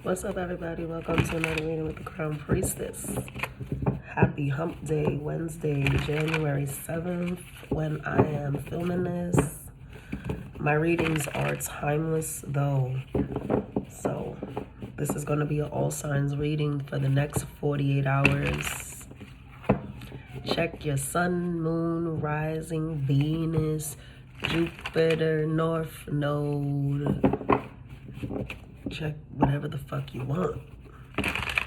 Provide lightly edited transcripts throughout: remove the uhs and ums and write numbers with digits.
What's up, everybody? Welcome to another reading with the Crown Priestess. Happy Hump Day, Wednesday, January 7th, when I am filming this. My readings are timeless, though. So, this is going to be an all signs reading for the next 48 hours. Check your sun, moon, rising, Venus, Jupiter, North Node. Check whatever the fuck you want.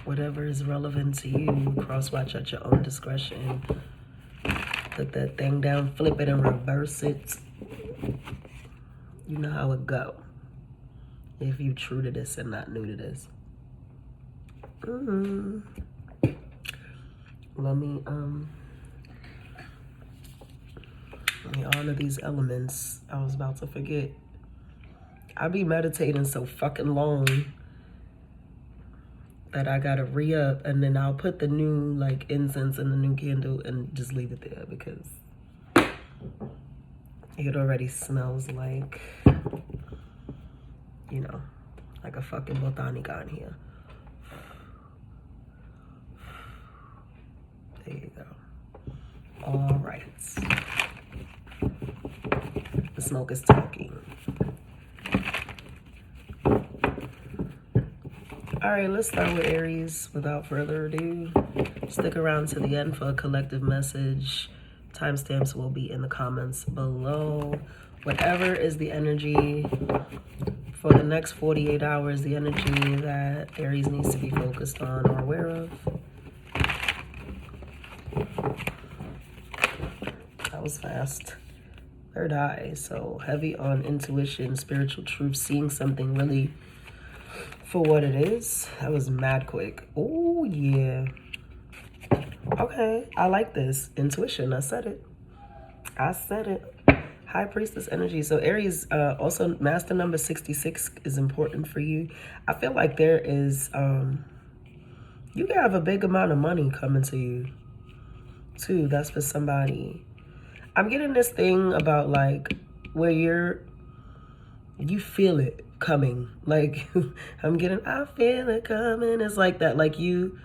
Whatever is relevant to you. Cross-watch at your own discretion. Put that thing down, flip it and reverse it. You know how it go. If you true to this and not new to this. Let me honor these elements. I was about to forget. I be meditating so fucking long that I gotta re-up, and then I'll put the new like incense in the new candle and just leave it there because it already smells like, you know, like a fucking botanica in here. There you go. All right. The smoke is talking. All right, let's start with Aries. Without further ado, stick around to the end for a collective message. Timestamps will be in the comments below. Whatever is the energy for the next 48 hours, the energy that Aries needs to be focused on or aware of. That was fast. Third eye, so heavy on intuition, spiritual truth, seeing something really for what it is. That was mad quick. Oh yeah. Okay, I like this. Intuition, I said it. High Priestess energy. So Aries, also master number 66 is important for you. I feel like there is, you can have a big amount of money coming to you too. That's for somebody. I'm getting this thing about like where you feel it coming. Like I feel it coming. It's like that. Like you've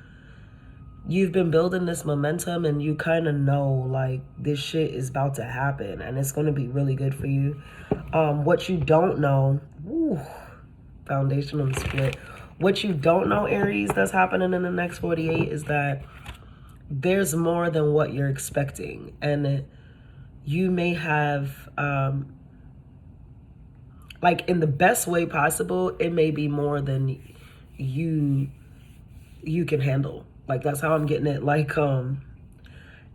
been building this momentum and you kind of know like this shit is about to happen and it's going to be really good for you. What you don't know, foundational split. What you don't know, Aries, that's happening in the next 48 is that there's more than what you're expecting. And you may have, like in the best way possible, it may be more than you can handle. Like that's how I'm getting it. Like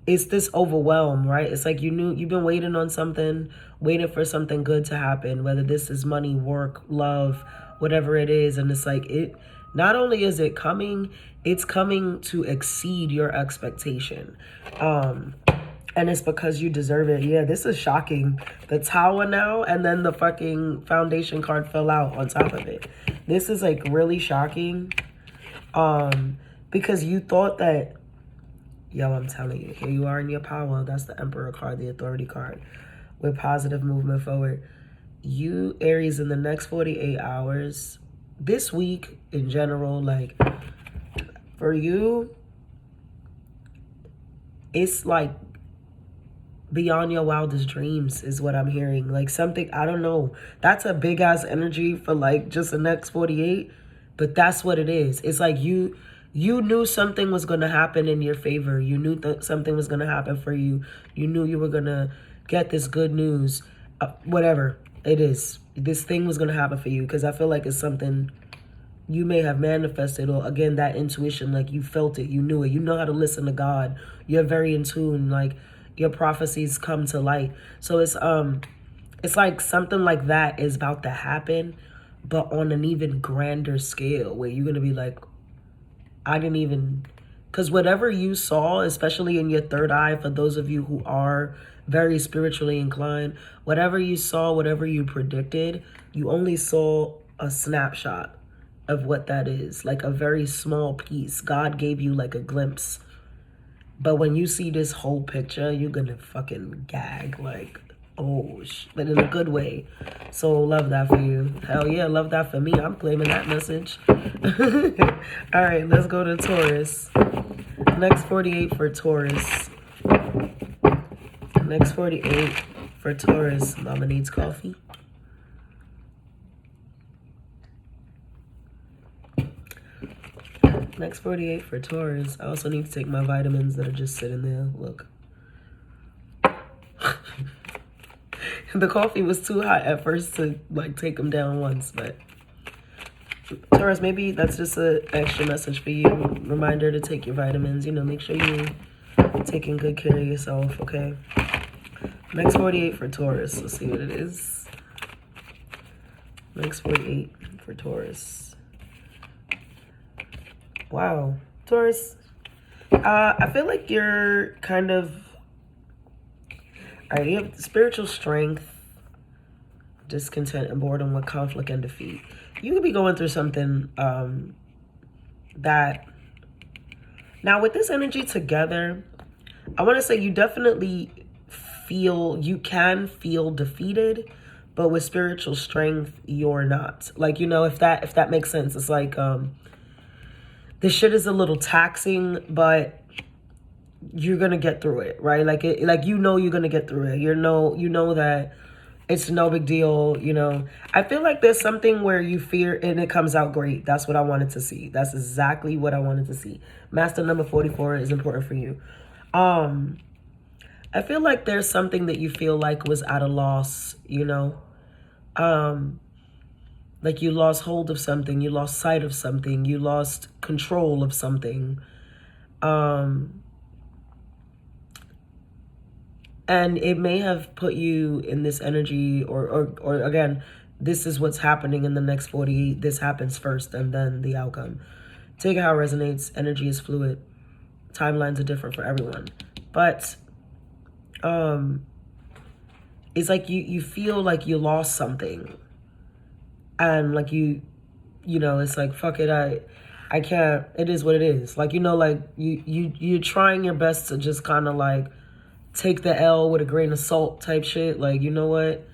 it's this overwhelm, right? It's like you've been waiting on something, waiting for something good to happen, whether this is money, work, love, whatever it is, and it's like it not only is it coming, it's coming to exceed your expectation. And it's because you deserve it. Yeah, this is shocking. The Tower now, and then the fucking Foundation card fell out on top of it. This is like really shocking. Because you thought that, yo, I'm telling you, here you are in your power. That's the Emperor card, the Authority card, with positive movement forward. You, Aries, in the next 48 hours, this week in general, like for you, it's like beyond your wildest dreams is what I'm hearing. Like something, I don't know. That's a big ass energy for like just the next 48. But that's what it is. It's like you knew something was going to happen in your favor. You knew that something was going to happen for you. You knew you were going to get this good news. Whatever it is. This thing was going to happen for you. Because I feel like it's something you may have manifested. Or again, that intuition. Like you felt it. You knew it. You know how to listen to God. You're very in tune. Like your prophecies come to light. So it's like something like that is about to happen, but on an even grander scale where you're going to be like, I didn't even, because whatever you saw, especially in your third eye, for those of you who are very spiritually inclined, whatever you saw, whatever you predicted, you only saw a snapshot of what that is, like a very small piece. God gave you like a glimpse. But when you see this whole picture, you're going to fucking gag like, Oh, but in a good way. So love that for you. Hell yeah, love that for me. I'm claiming that message. All right, let's go to Taurus. Next 48 for Taurus. Next 48 for Taurus. Mama needs coffee. Next 48 for Taurus. I also need to take my vitamins that are just sitting there. Look. The coffee was too hot at first to like take them down once, but Taurus, maybe that's just an extra message for you. Reminder to take your vitamins. You know, make sure you're taking good care of yourself, okay? Next 48 for Taurus. Let's see what it is. Next 48 for Taurus. Wow. Taurus, I feel like you're kind of... All right, you have spiritual strength, discontent, and boredom with conflict and defeat. You could be going through something that... Now, with this energy together, I want to say you definitely you can feel defeated, but with spiritual strength, you're not. Like, you know, if that makes sense. It's like, this shit is a little taxing, but you're gonna get through it, right? Like you know you're gonna get through it. You know that it's no big deal, you know. I feel like there's something where you fear and it comes out great. That's what I wanted to see. That's exactly what I wanted to see. Master number 44 is important for you. I feel like there's something that you feel like was at a loss, you know. Like you lost hold of something, you lost sight of something, you lost control of something. And it may have put you in this energy or again, this is what's happening in the next 48. This happens first and then the outcome. Take it how it resonates. Energy is fluid. Timelines are different for everyone. But it's like you feel like you lost something. And like you know, it's like, fuck it, I can't, it is what it is. Like, you know, like you're trying your best to just kind of like take the L with a grain of salt type shit. Like, you know what?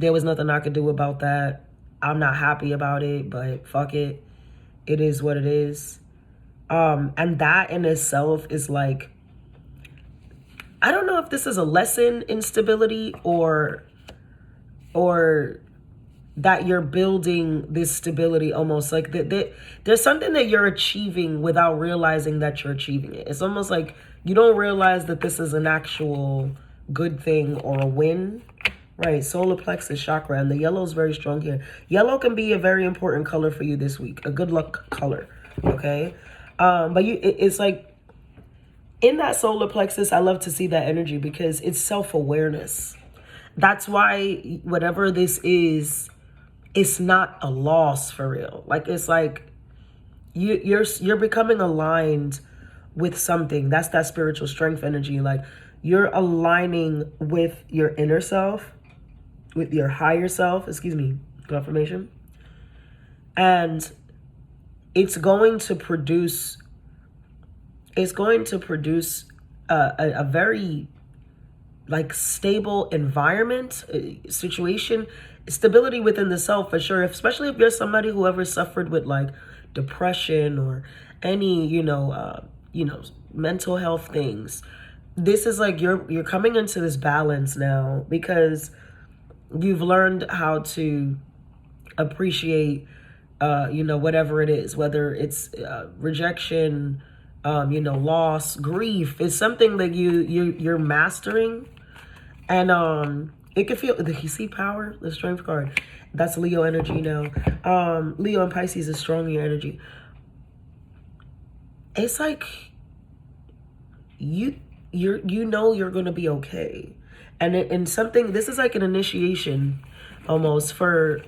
There was nothing I could do about that. I'm not happy about it, but fuck it. It is what it is. And that in itself is like, I don't know if this is a lesson in stability or that you're building this stability almost like there's something that you're achieving without realizing that you're achieving it. It's almost like you don't realize that this is an actual good thing or a win, right? Solar plexus chakra, and the yellow is very strong here. Yellow can be a very important color for you this week, a good luck color, okay? But it's like in that solar plexus, I love to see that energy because it's self-awareness. That's why whatever this is, it's not a loss for real. Like, it's like you're becoming aligned with something. That's that spiritual strength energy. Like, you're aligning with your inner self, with your higher self, confirmation. And it's going to produce a very like stable environment, situation, stability within the self for sure. Especially if you're somebody who ever suffered with like depression or any, mental health things. This is like you're coming into this balance now because you've learned how to appreciate, whatever it is, whether it's rejection, loss, grief. It's something that you're mastering. And it can feel, you see power, the strength card. That's Leo energy now. Leo and Pisces is strong in your energy. It's like you're going to be okay. And something, this is like an initiation almost for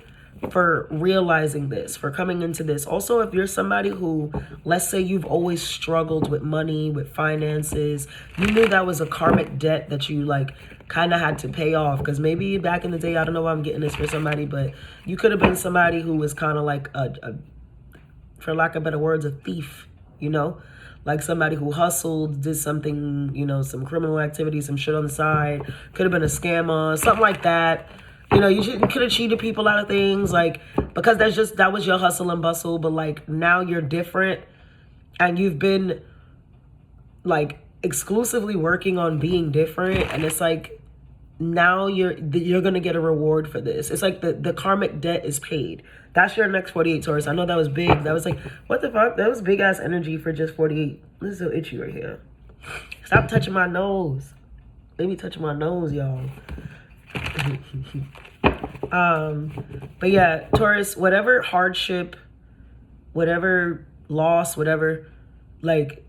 realizing this, for coming into this. Also, if you're somebody who, let's say you've always struggled with money, with finances, you knew that was a karmic debt that you like kind of had to pay off. Because maybe back in the day, I don't know why I'm getting this for somebody, but you could have been somebody who was kind of like for lack of better words, a thief, you know? Like somebody who hustled, did something, you know, some criminal activity, some shit on the side. Could have been a scammer, something like that. You know, you could have cheated people out of things, like, because that was your hustle and bustle. But like now you're different, and you've been like exclusively working on being different, and it's like now you're gonna get a reward for this. It's like the karmic debt is paid. That's your next 48, Taurus. I know that was big. That was like, what the fuck? That was big ass energy for just 48. This is so itchy right here. Stop touching my nose. Baby touching my nose, y'all. But yeah, Taurus, whatever hardship, whatever loss, whatever, like,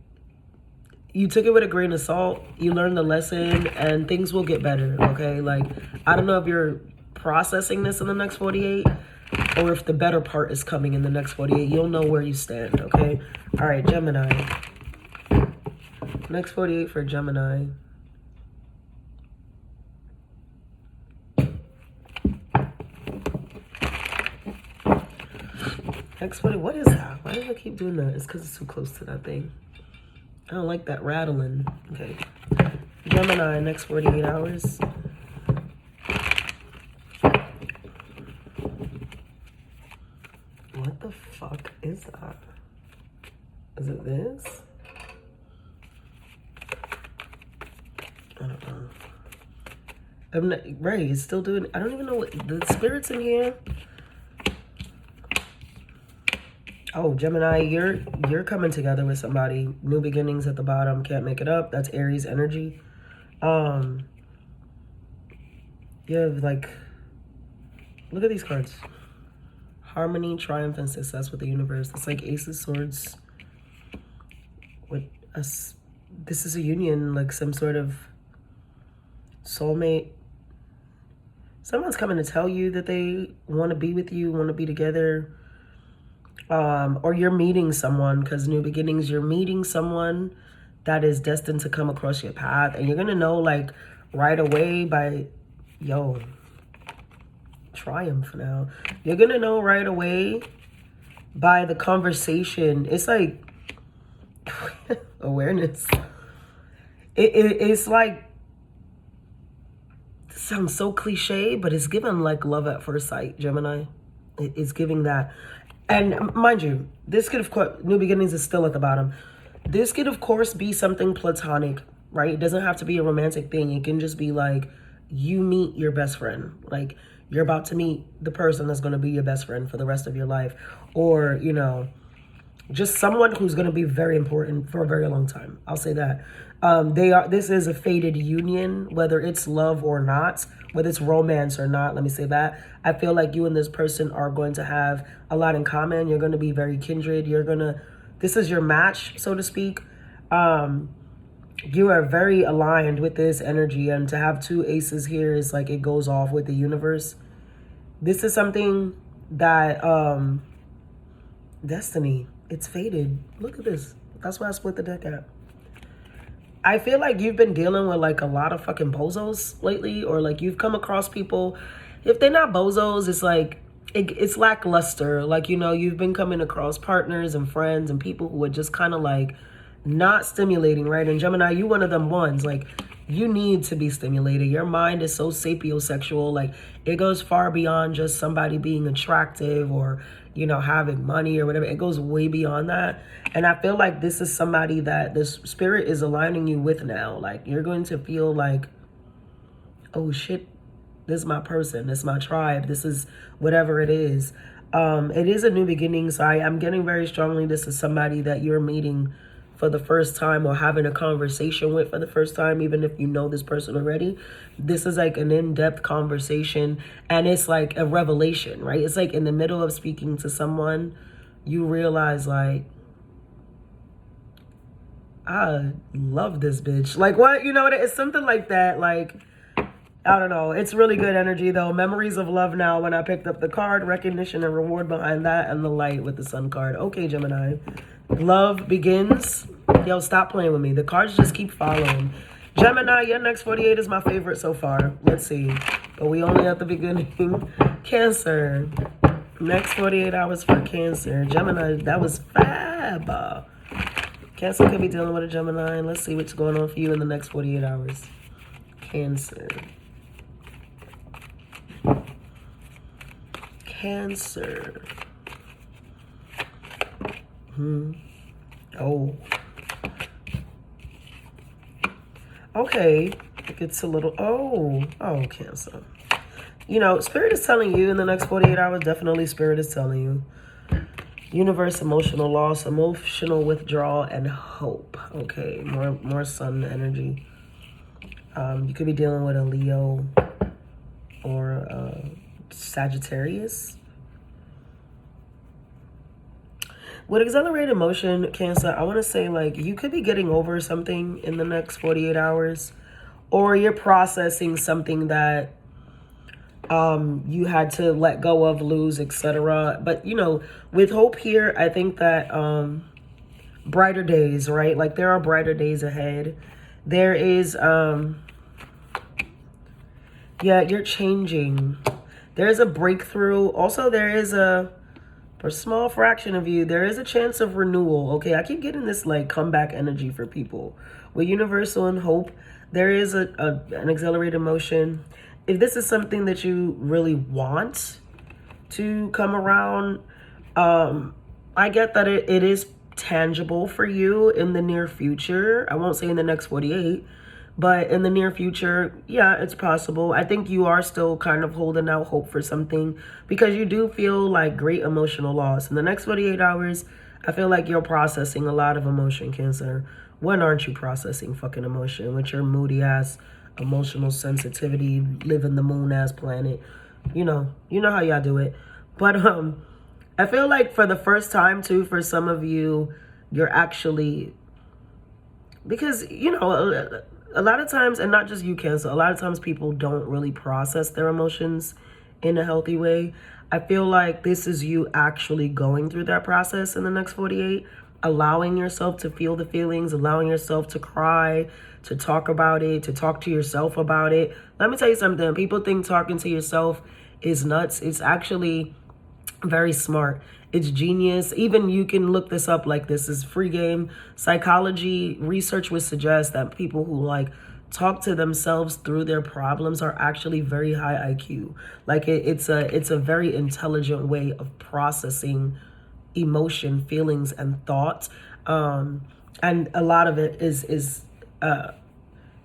you took it with a grain of salt. You learned the lesson, and things will get better, okay? Like, I don't know if you're processing this in the next 48, or if the better part is coming in the next 48. You'll know where you stand, okay? All right, Gemini. Next 48 for Gemini. Next 40, what is that? Why do I keep doing that? It's because it's too close to that thing. I don't like that rattling. Okay. Gemini, next 48 hours. What the fuck is that? Is it this? I don't know. I'm not, right, it's still doing, I don't even know what, the spirit's in here. Oh, Gemini, you're coming together with somebody. New beginnings at the bottom. Can't make it up. That's Aries energy. You have like, look at these cards. Harmony, triumph, and success with the universe. It's like Ace of Swords with us. This is a union, like some sort of soulmate. Someone's coming to tell you that they want to be with you, want to be together. Or you're meeting someone, because new beginnings, you're meeting someone that is destined to come across your path, and you're gonna know like right away by, yo, triumph now. You're gonna know right away by the conversation. It's like awareness. It's like, it sounds so cliche, but it's given like love at first sight, Gemini. It's giving that. And mind you, this could, of course, new beginnings is still at the bottom. This could, of course, be something platonic, right? It doesn't have to be a romantic thing. It can just be like, you meet your best friend. Like, you're about to meet the person that's going to be your best friend for the rest of your life. Or, you know, just someone who's going to be very important for a very long time. I'll say that. This is a fated union, whether it's love or not, whether it's romance or not. Let me say that. I feel like you and this person are going to have a lot in common. You're going to be very kindred. This is your match, so to speak. You are very aligned with this energy, and to have two aces here is like it goes off with the universe. This is something that, destiny, it's fated. Look at this. That's why I split the deck at. I feel like you've been dealing with like a lot of fucking bozos lately, or like you've come across people. If they're not bozos, it's like, it's lackluster. Like, you know, you've been coming across partners and friends and people who are just kind of like not stimulating, right? And Gemini, you one of them ones. Like, you need to be stimulated. Your mind is so sapiosexual. Like, it goes far beyond just somebody being attractive or, you know, having money or whatever. It goes way beyond that. And I feel like this is somebody that the spirit is aligning you with now. Like, you're going to feel like, oh shit, this is my person. This is my tribe. This is whatever it is. It is a new beginning. So I'm getting very strongly this is somebody that you're meeting for the first time or having a conversation with for the first time, even if you know this person already. This is like an in-depth conversation, and it's like a revelation, right? It's like in the middle of speaking to someone, you realize like, I love this bitch. Like, what? You know, it's something like that. Like, I don't know. It's really good energy, though. Memories of love now when I picked up the card. Recognition and reward behind that. And the light with the sun card. Okay, Gemini. Love begins. Yo, stop playing with me. The cards just keep following. Gemini, your next 48 is my favorite so far. Let's see. But we only at the beginning. Cancer. Next 48 hours for Cancer. Gemini, that was fab. Cancer could be dealing with a Gemini. Let's see what's going on for you in the next 48 hours. Cancer. Cancer. Oh. Okay. It gets a little... Oh, Cancer. You know, Spirit is telling you in the next 48 hours, definitely Spirit is telling you. Universe, emotional loss, emotional withdrawal, and hope. Okay, more sun energy. You could be dealing with a Leo or Sagittarius. With accelerated motion, Cancer, I want to say, like, you could be getting over something in the next 48 hours. Or you're processing something that you had to let go of, lose, etc. But, you know, with hope here, I think that brighter days, right? Like, there are brighter days ahead. There is, yeah, you're changing. There's a breakthrough. Also, there is for a small fraction of you, there is a chance of renewal. Okay, I keep getting this, like, comeback energy for people. With universal and hope, there is an accelerated motion. If this is something that you really want to come around, I get that it is tangible for you in the near future. I won't say in the next 48, but in the near future, yeah, it's possible. I think you are still kind of holding out hope for something because you do feel like great emotional loss. In the next 48 hours, I feel like you're processing a lot of emotion, Cancer. When aren't you processing fucking emotion with your moody ass emotional sensitivity, live in the moon ass planet? You know how y'all do it. But I feel like for the first time too, for some of you, you're actually, because, you know, a lot of times, and not just you, Cancer, a lot of times people don't really process their emotions in a healthy way. I feel like this is you actually going through that process in the next 48, allowing yourself to feel the feelings, allowing yourself to cry, to talk about it, to talk to yourself about it. Let me tell you something. People think talking to yourself is nuts. It's actually very smart. It's genius. Even you can look this up, like, this is free game. Psychology research would suggest that people who, like, talk to themselves through their problems are actually very high IQ. Like, it's a very intelligent way of processing emotion, feelings, and thoughts. And a lot of it is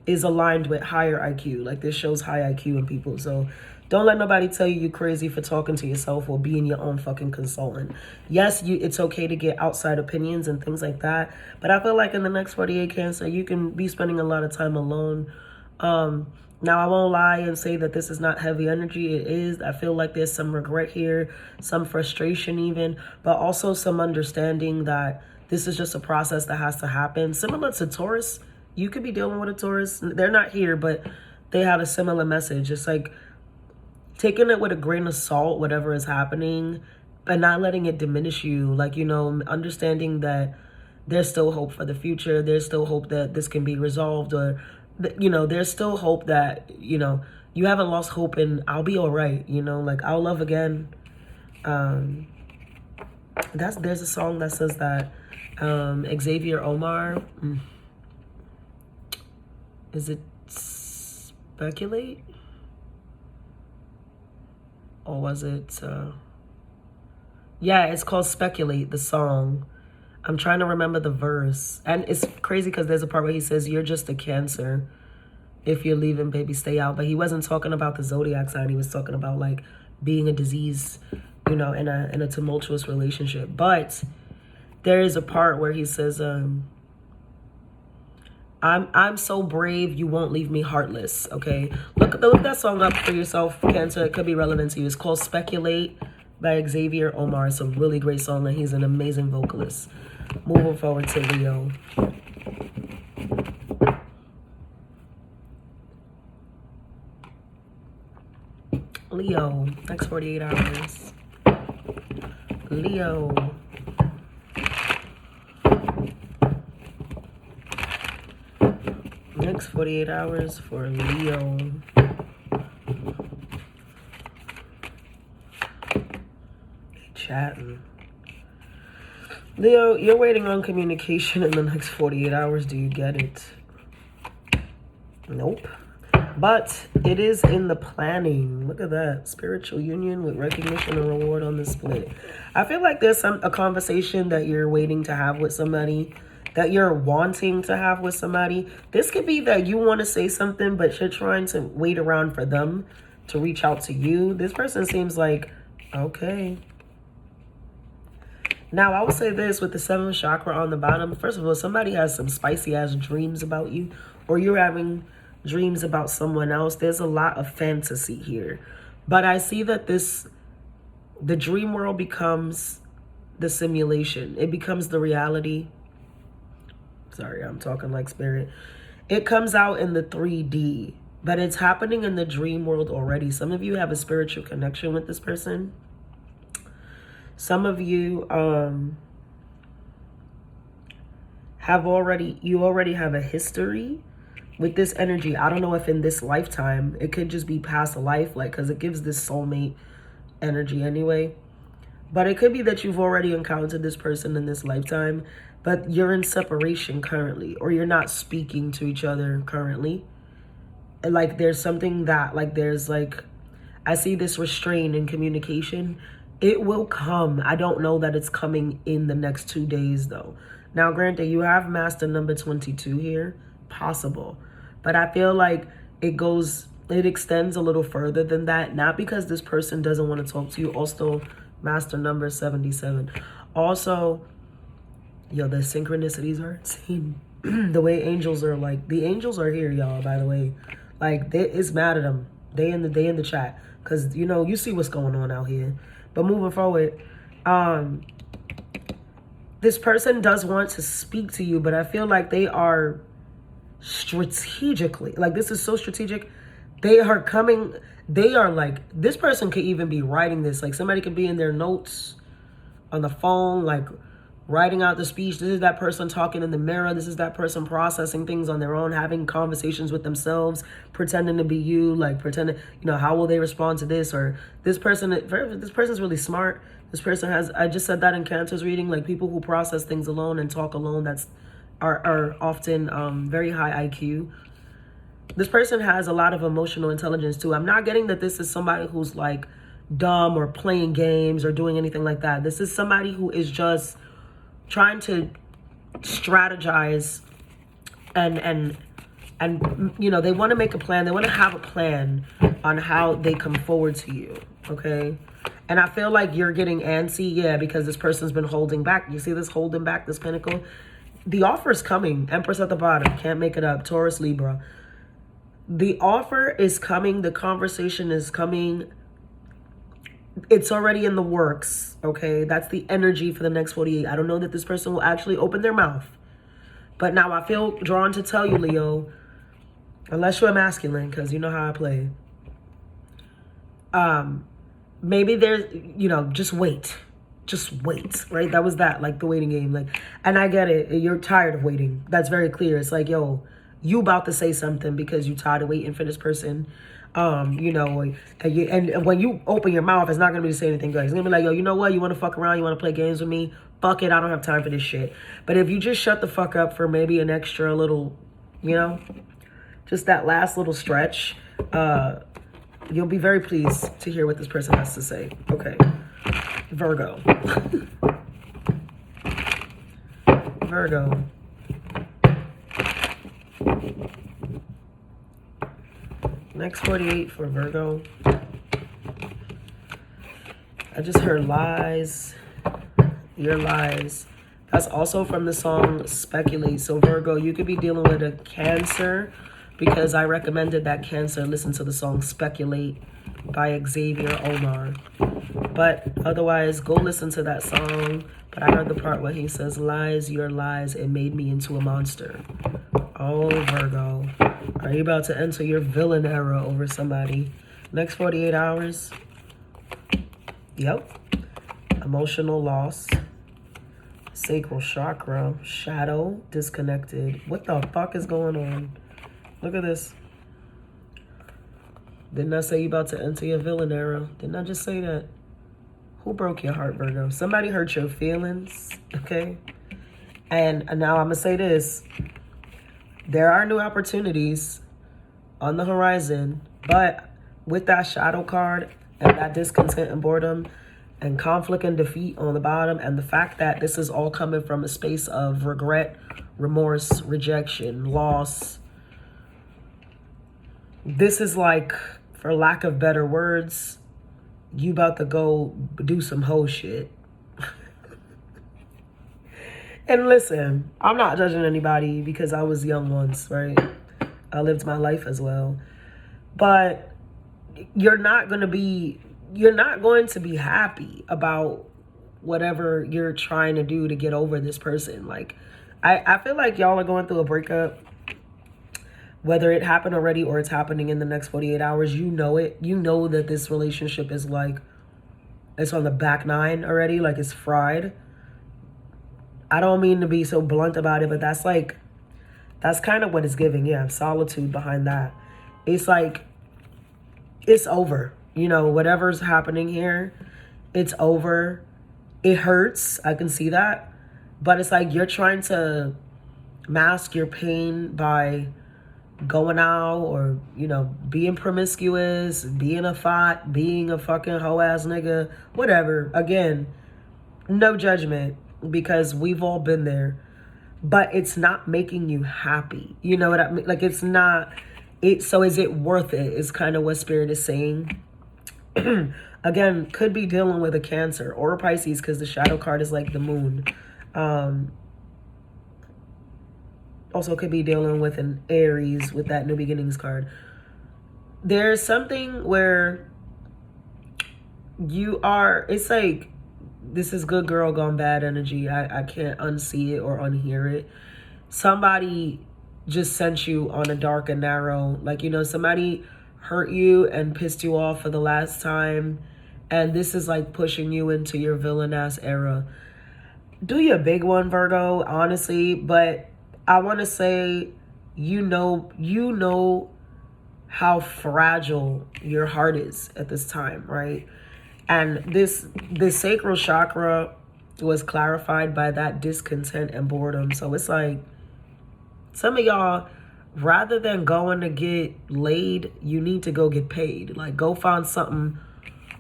aligned with higher IQ. Like, this shows high IQ in people. So don't let nobody tell you you're crazy for talking to yourself or being your own fucking consultant. Yes, it's okay to get outside opinions and things like that. But I feel like in the next 48, Cancer, you can be spending a lot of time alone. Now, I won't lie and say that this is not heavy energy. It is. I feel like there's some regret here, some frustration even, but also some understanding that this is just a process that has to happen. Similar to Taurus, you could be dealing with a Taurus. They're not here, but they had a similar message. It's like taking it with a grain of salt, whatever is happening, but not letting it diminish you. Like, you know, understanding that there's still hope for the future. There's still hope that this can be resolved, or, you know, there's still hope that, you know, you haven't lost hope and I'll be all right. You know, like, I'll love again. There's a song that says that. Xavier Omar. Is it Speculate? Or was it, yeah, it's called Speculate, the song. I'm trying to remember the verse. And it's crazy because there's a part where he says, you're just a Cancer. If you're leaving, baby, stay out. But he wasn't talking about the zodiac sign. He was talking about, like, being a disease, you know, in a tumultuous relationship. But there is a part where he says, I'm so brave, you won't leave me heartless. Okay, look that song up for yourself, Cancer. It could be relevant to you. It's called Speculate by Xavier Omar. It's a really great song, and he's an amazing vocalist. Moving forward to Leo. Leo, next 48 hours. Leo. Next 48 hours for Leo. Chatting. Leo, you're waiting on communication in the next 48 hours. Do you get it? Nope. But it is in the planning. Look at that. Spiritual union with recognition and reward on the split. I feel like there's a conversation that you're waiting to have with somebody, that you're wanting to have with somebody. This could be that you want to say something, but you're trying to wait around for them to reach out to you. This person seems like, okay. Now, I will say this with the 7th chakra on the bottom. First of all, somebody has some spicy ass dreams about you, or you're having dreams about someone else. There's a lot of fantasy here. But I see that the dream world becomes the simulation. It becomes the reality. Sorry, I'm talking like spirit. It comes out in the 3D, but it's happening in the dream world already. Some of you have a spiritual connection with this person. Some of you already have a history with this energy. I don't know if in this lifetime, it could just be past life, like, because it gives this soulmate energy anyway. But it could be that you've already encountered this person in this lifetime, but you're in separation currently, or you're not speaking to each other currently. Like, there's something that, like, there's like, I see this restraint in communication. It will come. I don't know that it's coming in the next 2 days, though. Now, granted, you have master number 22 here. Possible. But I feel like it extends a little further than that. Not because this person doesn't want to talk to you. Also, master number 77. Also, yo, the synchronicities are insane. The way angels are, like, the angels are here, y'all, by the way. Like, it's mad at them. They in the chat. Because, you know, you see what's going on out here. But moving forward, this person does want to speak to you, but I feel like they are strategically, like, this is so strategic. They are like, this person could even be writing this. Like, somebody could be in their notes on the phone, like, writing out the speech. This is that person talking in the mirror. This is that person processing things on their own, having conversations with themselves, pretending to be you, like pretending, you know, how will they respond to this? Or this person's really smart. This person has, I just said that in Cancer's reading, like, people who process things alone and talk alone, are often very high IQ. This person has a lot of emotional intelligence too. I'm not getting that this is somebody who's like dumb or playing games or doing anything like that. This is somebody who is just trying to strategize and you know, they want to make a plan. They want to have a plan on how they come forward to you, okay? And I feel like you're getting antsy, yeah, because this person's been holding back. You see this holding back, this pentacle? The offer is coming. Empress at the bottom. Can't make it up. Taurus, Libra. The offer is coming. The conversation is coming. It's already in the works, okay? That's the energy for the next 48. I don't know that this person will actually open their mouth. But now I feel drawn to tell you, Leo, unless you're masculine, because you know how I play. Maybe there's, you know, just wait. Just wait, right? That was that, like the waiting game. Like, and I get it. You're tired of waiting. That's very clear. It's like, yo, you about to say something because you tired of waiting for this person. You know, and when you open your mouth, it's not going to be to say anything good. It's going to be like, yo, you know what? You want to fuck around? You want to play games with me? Fuck it. I don't have time for this shit. But if you just shut the fuck up for maybe an extra little, you know, just that last little stretch, you'll be very pleased to hear what this person has to say. Okay. Virgo. Virgo. Next 48 for Virgo. I just heard lies. Your lies. That's also from the song Speculate. So Virgo, you could be dealing with a Cancer, because I recommended that Cancer listen to the song Speculate by Xavier Omar. But otherwise, go listen to that song. But I heard the part where he says, lies, your lies, it made me into a monster. Oh, Virgo. Are you about to enter your villain era over somebody? Next 48 hours? Yep. Emotional loss. Sacral chakra. Shadow. Disconnected. What the fuck is going on? Look at this. Didn't I say you about to enter your villain era? Didn't I just say that? Who broke your heart, Virgo? Somebody hurt your feelings, okay? And now I'm going to say this. There are new opportunities on the horizon, but with that shadow card and that discontent and boredom and conflict and defeat on the bottom, and the fact that this is all coming from a space of regret, remorse, rejection, loss, this is like, for lack of better words, you about to go do some hoe shit. And listen, I'm not judging anybody because I was young once, right? I lived my life as well. But you're not going to be happy about whatever you're trying to do to get over this person. Like, I feel like y'all are going through a breakup, whether it happened already or it's happening in the next 48 hours. You know it. You know that this relationship is like, it's on the back nine already, like it's fried. I don't mean to be so blunt about it, but that's kind of what it's giving. Yeah, solitude behind that. It's like, it's over. You know, whatever's happening here, it's over. It hurts. I can see that. But it's like you're trying to mask your pain by going out or, you know, being promiscuous, being a thought, being a fucking hoe ass nigga, whatever. Again, no judgment, because we've all been there, but it's not making you happy. You know what I mean? Like, it's not it. So is it worth it is kind of what Spirit is saying. Again, could be dealing with a Cancer or a Pisces, because the shadow card is like the moon. Also could be dealing with an Aries with that New Beginnings card. There's something where you are, it's like, this is good girl gone bad energy. I can't unsee it or unhear it. Somebody just sent you on a dark and narrow, like, you know, somebody hurt you and pissed you off for the last time, and this is like pushing you into your villain ass era. Do your big one, Virgo, honestly. But I want to say, you know how fragile your heart is at this time, right? And this sacral chakra was clarified by that discontent and boredom. So it's like, some of y'all, rather than going to get laid, you need to go get paid. Like, go find something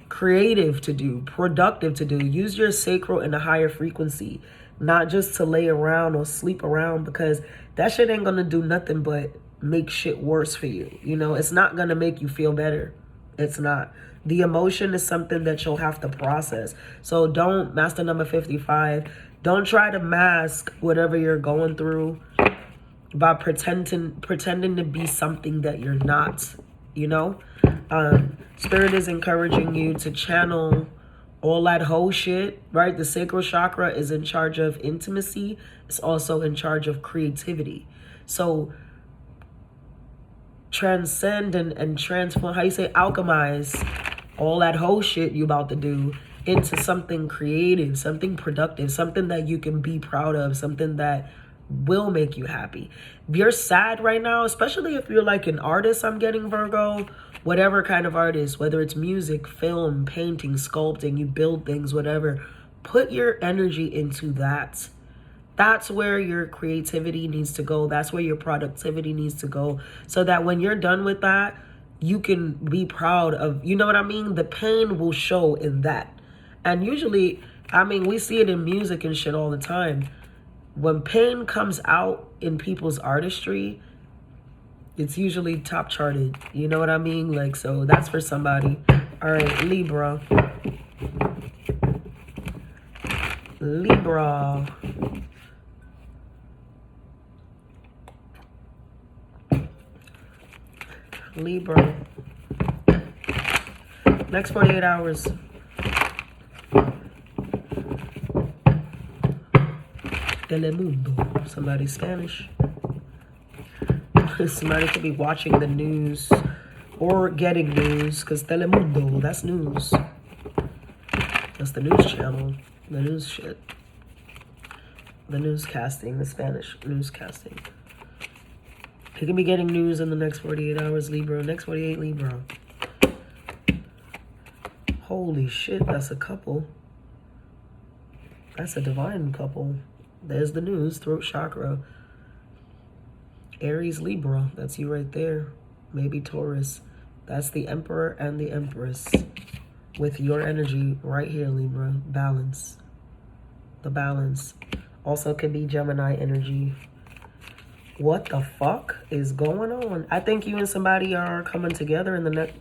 creative to do, productive to do. Use your sacral in a higher frequency, not just to lay around or sleep around, because that shit ain't gonna do nothing but make shit worse for you. You know, it's not gonna make you feel better. It's not. The emotion is something that you'll have to process. So don't, master number 55, don't try to mask whatever you're going through by pretending to be something that you're not, you know? Spirit is encouraging you to channel all that whole shit, right? The sacral chakra is in charge of intimacy. It's also in charge of creativity. So transcend and transform, how you say, alchemize all that whole shit you about to do into something creative, something productive, something that you can be proud of, something that will make you happy. If you're sad right now, especially if you're like an artist, I'm getting, Virgo, whatever kind of artist, whether it's music, film, painting, sculpting, you build things, whatever, put your energy into that. That's where your creativity needs to go. That's where your productivity needs to go. So that when you're done with that, you can be proud of, you know what I mean? The pain will show in that. And usually, I mean, we see it in music and shit all the time. When pain comes out in people's artistry, it's usually top charted. You know what I mean? Like, so that's for somebody. All right, Libra. Libra. Libra. Next 48 hours. Telemundo. Somebody Spanish. Somebody could be watching the news or getting news, because Telemundo, that's news. That's the news channel. The news shit. The newscasting, the Spanish newscasting. You can be getting news in the next 48 hours, Libra. Next 48, Libra. Holy shit, that's a couple. That's a divine couple. There's the news. Throat chakra. Aries, Libra. That's you right there. Maybe Taurus. That's the Emperor and the Empress. With your energy right here, Libra. Balance. The balance. Also could be Gemini energy. What the fuck is going on? I think you and somebody are coming together in the next...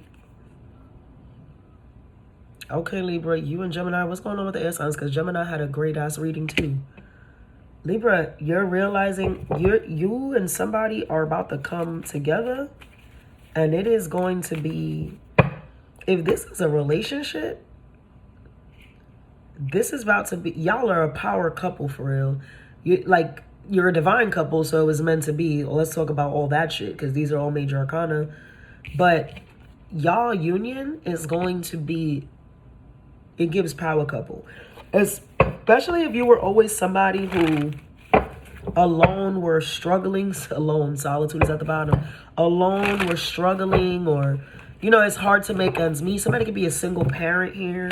Okay, Libra, you and Gemini, what's going on with the air signs? Because Gemini had a great ass reading too. Libra, you're realizing you and somebody are about to come together, and it is going to be, if this is a relationship, this is about to be, y'all are a power couple for real. You're a divine couple, so it was meant to be. Well, let's talk about all that shit, because these are all major arcana. But y'all union is going to be, it gives power couple. Especially if you were always somebody who alone were struggling, alone, solitude is at the bottom, alone were struggling, or, you know, it's hard to make ends meet. Somebody could be a single parent here.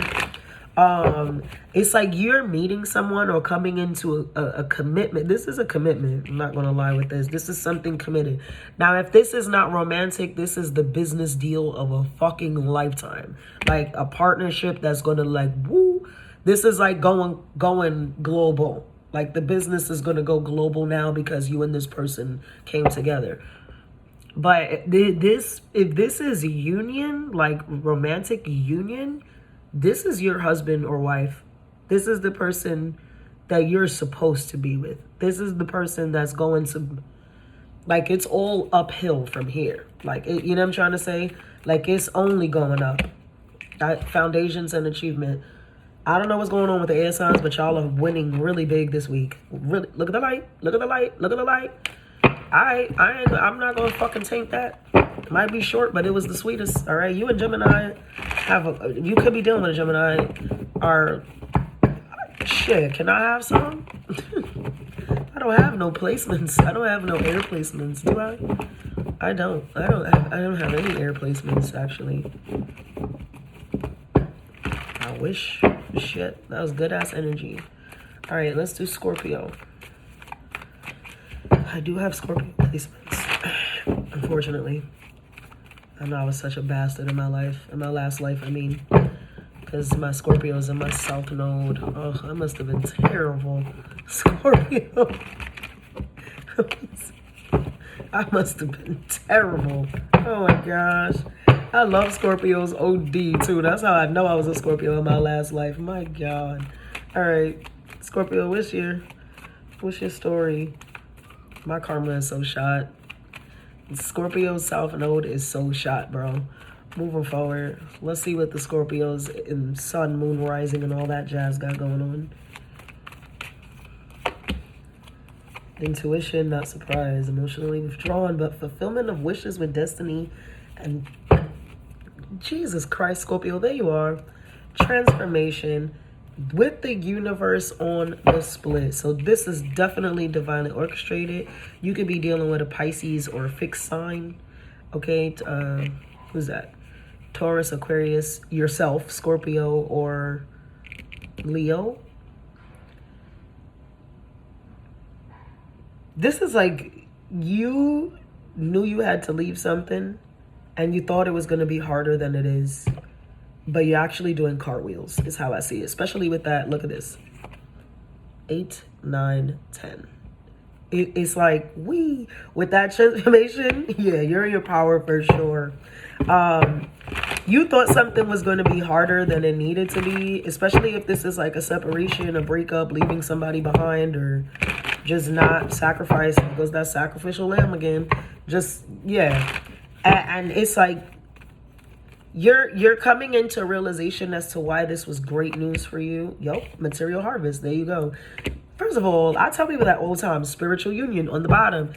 It's like you're meeting someone or coming into a commitment. This is a commitment. I'm not going to lie with this. This is something committed. Now, if this is not romantic, this is the business deal of a fucking lifetime. Like a partnership that's going to like, woo. This is like going global. Like the business is going to go global now because you and this person came together. But if this is a union, like romantic union, this is your husband or wife. This is the person that you're supposed to be with. This is the person that's going to, like, it's all uphill from here. Like, you know what I'm trying to say? Like, it's only going up. Foundations and achievement. I don't know what's going on with the air signs, but y'all are winning really big this week. Really, look at the light. Look at the light. Look at the light. I'm not going to fucking taint that. It might be short, but it was the sweetest. All right, you and Gemini you could be dealing with a Gemini. Shit, can I have some? I don't have no placements. I don't have no air placements, do I? I don't have any air placements, actually. I wish. Shit, that was good ass energy. All right, let's do Scorpio. I do have Scorpio placements, unfortunately. I know I was such a bastard in my life, in my last life, I mean, because my Scorpio's in my South Node. Oh, I must have been terrible. Scorpio. I must have been terrible. Oh my gosh. I love Scorpios OD too. That's how I know I was a Scorpio in my last life. My God. All right, Scorpio, what's your story? My karma is so shot. Scorpio's South Node is so shot, bro. Moving forward, let's see what the Scorpios in Sun, Moon, Rising, and all that jazz got going on. Intuition, not surprise. Emotionally withdrawn, but fulfillment of wishes with destiny. And Jesus Christ, Scorpio, there you are. Transformation with the universe on the split. So this is definitely divinely orchestrated. You could be dealing with a Pisces or a fixed sign. Okay, who's that? Taurus, Aquarius, yourself, Scorpio, or Leo. This is like you knew you had to leave something and you thought it was going to be harder than it is. But you're actually doing cartwheels is how I see it. Especially with that. Look at this. 8, 9, 10. It's like, with that transformation, yeah, you're in your power for sure. You thought something was going to be harder than it needed to be. Especially if this is like a separation, a breakup, leaving somebody behind, or just not sacrificing. Because that sacrificial lamb again. Just, yeah. And it's like, you're coming into realization as to why this was great news for you. Material harvest. There you go. First of all, I tell people that all the time. Spiritual union on the bottom.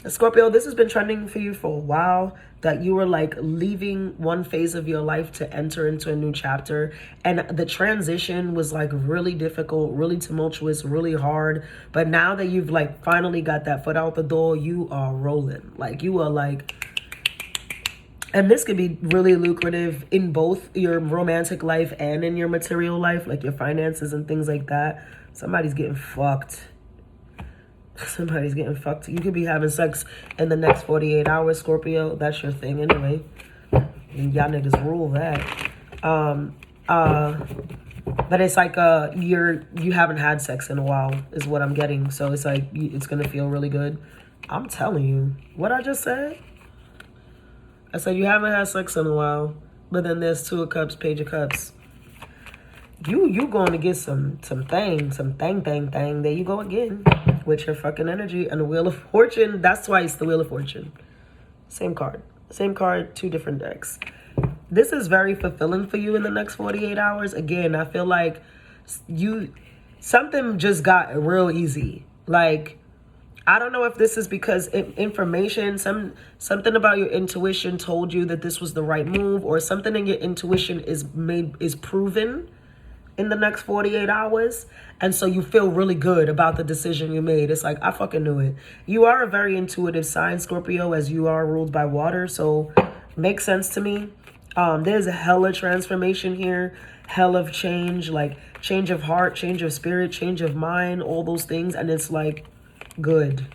Scorpio, this has been trending for you for a while. That you were like leaving one phase of your life to enter into a new chapter. And the transition was like really difficult, really tumultuous, really hard. But now that you've like finally got that foot out the door, you are rolling. Like you are like... And this could be really lucrative in both your romantic life and in your material life, like your finances and things like that. Somebody's getting fucked. Somebody's getting fucked. You could be having sex in the next 48 hours, Scorpio. That's your thing anyway. And y'all niggas rule that. But it's like you haven't had sex in a while is what I'm getting. So it's like it's gonna feel really good. I'm telling you what I just said. I said you haven't had sex in a while, but then there's Two of Cups, Page of Cups. You going to get some thing. There you go again with your fucking energy and the Wheel of Fortune. That's why it's the Wheel of Fortune. Same card, two different decks. This is very fulfilling for you in the next 48 hours. Again, I feel like something just got real easy. Like, I don't know if this is because information, something about your intuition told you that this was the right move, or something in your intuition is proven in the next 48 hours. And so you feel really good about the decision you made. It's like, I fucking knew it. You are a very intuitive sign, Scorpio, as you are ruled by water. So makes sense to me. There's a hella transformation here, hell of change, like change of heart, change of spirit, change of mind, all those things. And it's like, good.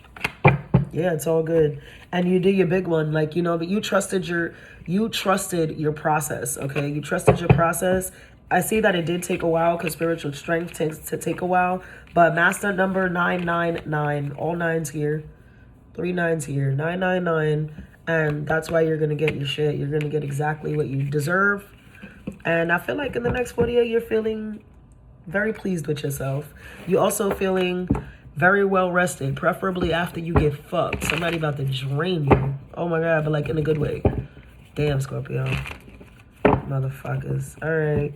Yeah, it's all good. And you did your big one, like, you know, but you trusted your process. Okay, you trusted your process. I see that it did take a while because spiritual strength tends to take a while. But master number 999, all nines here, 3 nines here, 999, and that's why you're gonna get your shit. You're gonna get exactly what you deserve. And I feel like in the next 48, you're feeling very pleased with yourself. You're also feeling very well rested, preferably after you get fucked. Somebody about to drain you. Oh my God, but like in a good way. Damn, Scorpio. Motherfuckers. All right.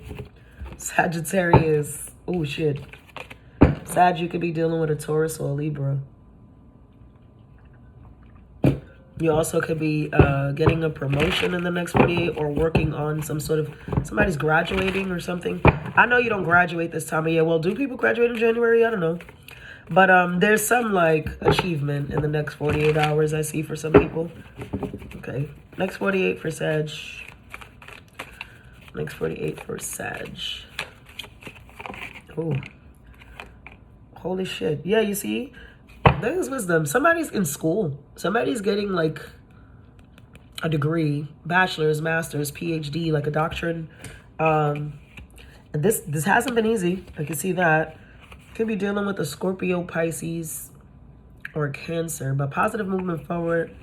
Sagittarius. Oh, shit. Sag, you could be dealing with a Taurus or a Libra. You also could be getting a promotion in the next 48 or working on some sort of, somebody's graduating or something. I know you don't graduate this time of year. Well, do people graduate in January? I don't know. But there's some like achievement in the next 48 hours I see for some people. Okay. Next 48 for Sag. Next 48 for Sag. Oh. Holy shit. Yeah, you see? There's wisdom. Somebody's in school. Somebody's getting like a degree, bachelor's, master's, PhD, like a doctorate. And this hasn't been easy. I can see that. Could be dealing with a Scorpio, Pisces, or Cancer. But positive movement forward.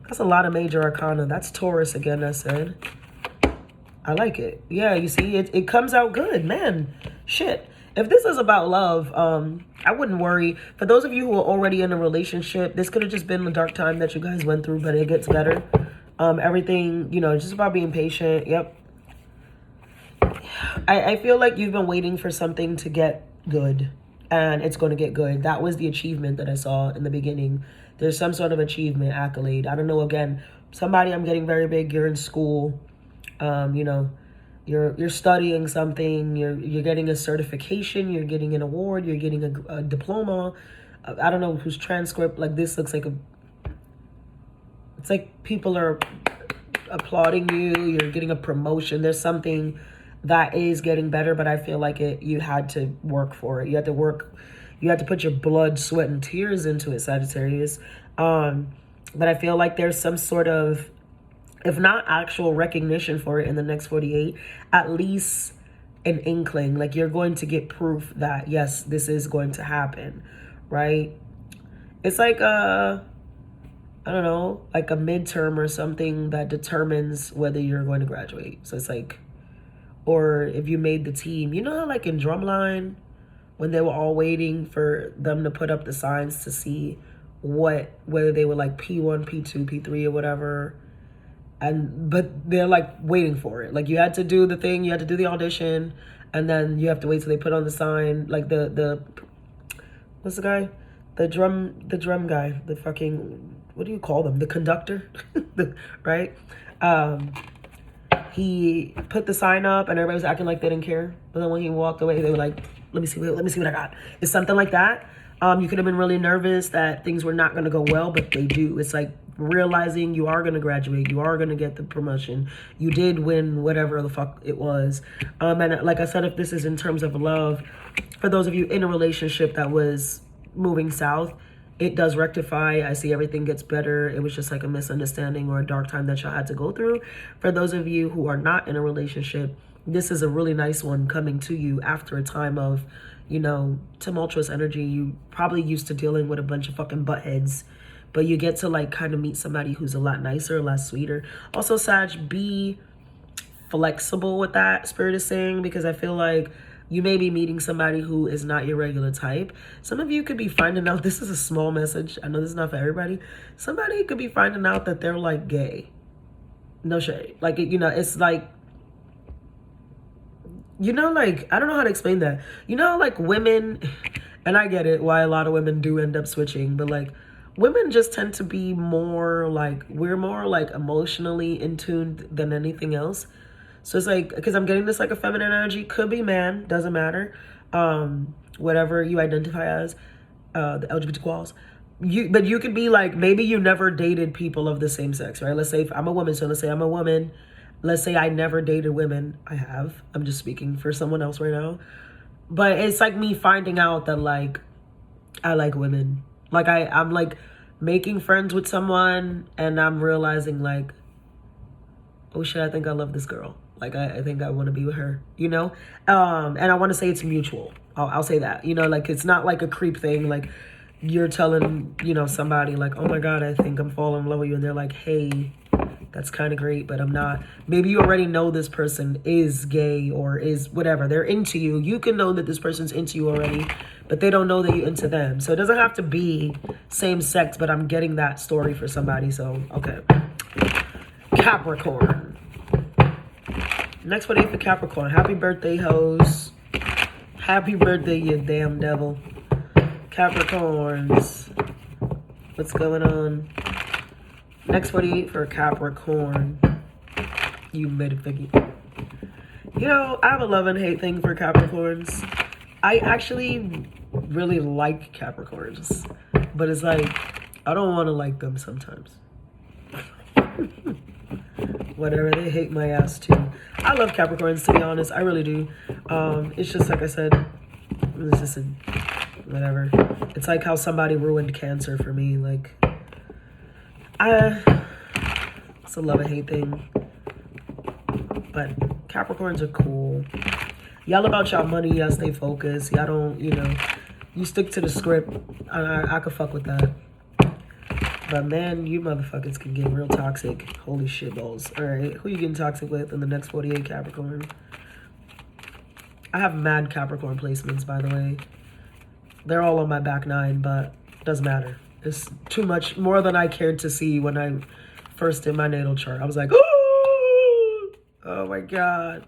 That's a lot of major arcana. That's Taurus again, I said. I like it. Yeah, you see, it comes out good, man. Shit. If this is about love, I wouldn't worry. For those of you who are already in a relationship, this could have just been a dark time that you guys went through, but it gets better. Everything, you know, just about being patient. Yep. I feel like you've been waiting for something to get good, and it's going to get good. That was the achievement that I saw in the beginning. There's some sort of achievement, accolade. I don't know, again, somebody I'm getting very big, you're in school, you know, you're studying something, you're getting a certification, you're getting an award, you're getting a diploma. I don't know whose transcript, like this looks like it's like people are applauding you, you're getting a promotion. There's something that is getting better, but I feel like you had to work for it. You had to put your blood, sweat, and tears into it, Sagittarius. But I feel like there's some sort of, if not actual recognition for it in the next 48, at least an inkling. Like you're going to get proof that, yes, this is going to happen, right? It's like I don't know, like a midterm or something that determines whether you're going to graduate. So it's like, or if you made the team. You know how like in Drumline, when they were all waiting for them to put up the signs to see whether they were like P1, P2, P3 or whatever. But they're like waiting for it. Like you had to do the thing, you had to do the audition, and then you have to wait till they put on the sign. Like the what's the guy? The drum guy, the fucking, what do you call them? The conductor, right? He put the sign up and everybody was acting like they didn't care. But then when he walked away, they were like, let me see what I got. It's something like that. You could have been really nervous that things were not going to go well, but they do. It's like realizing you are going to graduate, you are going to get the promotion, you did win whatever the fuck it was. And like I said, if this is in terms of love, for those of you in a relationship that was moving south, it does rectify. I see everything gets better. It was just like a misunderstanding or a dark time that y'all had to go through. For those of you who are not in a relationship, this is a really nice one coming to you after a time of, you know, tumultuous energy. You probably used to dealing with a bunch of fucking butt heads, but you get to like kind of meet somebody who's a lot nicer, a lot sweeter. Also, Sag, be flexible with that, Spirit is saying, because I feel like you may be meeting somebody who is not your regular type. Some of you could be finding out, this is a small message, I know this is not for everybody. Somebody could be finding out that they're like gay. No shade. Like, you know, it's like, you know, like, I don't know how to explain that. You know, like women, and I get it, why a lot of women do end up switching, but like, women just tend to be more like, we're more like emotionally in tune than anything else. So it's like, because I'm getting this like a feminine energy, could be man, doesn't matter. Whatever you identify as, the LGBT quals. But you could be like, maybe you never dated people of the same sex, right? Let's say if I'm a woman, so let's say I'm a woman. Let's say I never dated women. I have. I'm just speaking for someone else right now. But it's like me finding out that like, I like women. Like I'm like making friends with someone and I'm realizing like, oh shit, I think I love this girl. Like, I think I want to be with her, you know? And I want to say it's mutual. I'll say that, you know, like, it's not like a creep thing. Like, you're telling, you know, somebody like, oh my God, I think I'm falling in love with you. And they're like, hey, that's kind of great, but I'm not. Maybe you already know this person is gay or is whatever. They're into you. You can know that this person's into you already, but they don't know that you're into them. So it doesn't have to be same sex, but I'm getting that story for somebody. So, okay. Capricorn. Next one for Capricorn. Happy birthday, hoes. Happy birthday, you damn devil. Capricorns. What's going on? Next 48 for Capricorn. You made it, Vicky. You know, I have a love and hate thing for Capricorns. I actually really like Capricorns. But it's like, I don't want to like them sometimes. Whatever, they hate my ass too. I love Capricorns, to be honest. I really do. It's just like I said, it's just whatever. It's like how somebody ruined Cancer for me. Like, it's a love and hate thing. But Capricorns are cool. Y'all about y'all money, y'all stay focused. Y'all don't, you know, you stick to the script. I could fuck with that. But man, you motherfuckers can get real toxic. Holy shit balls. All right, who you getting toxic with in the next 48, Capricorn? I have mad Capricorn placements, by the way. They're all on my back nine, but it doesn't matter. It's too much, more than I cared to see when I first did my natal chart. I was like, oh my God.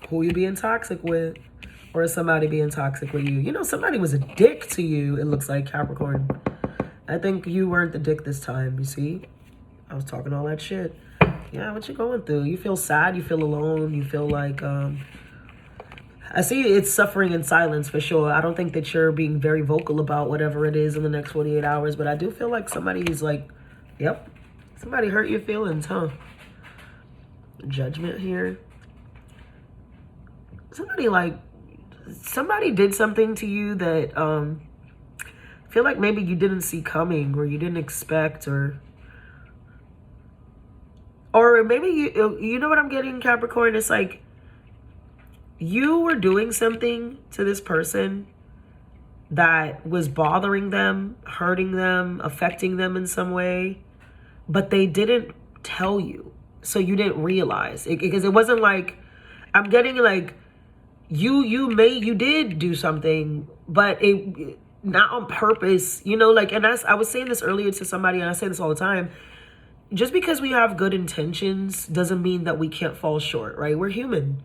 Who you being toxic with? Or is somebody being toxic with you? You know, somebody was a dick to you, it looks like, Capricorn. I think you weren't the dick this time, you see? I was talking all that shit. Yeah, what you going through? You feel sad, you feel alone, you feel like, I see it's suffering in silence for sure. I don't think that you're being very vocal about whatever it is in the next 48 hours, but I do feel like somebody's like, yep, somebody hurt your feelings, huh? Judgment here. Somebody did something to you that I feel like maybe you didn't see coming or you didn't expect, or maybe you know what I'm getting, Capricorn? It's like you were doing something to this person that was bothering them, hurting them, affecting them in some way, but they didn't tell you, so you didn't realize it, because it wasn't like, I'm getting like, you did do something, but it not on purpose, you know, like, and I was saying this earlier to somebody, and I say this all the time, just because we have good intentions doesn't mean that we can't fall short, right? We're human.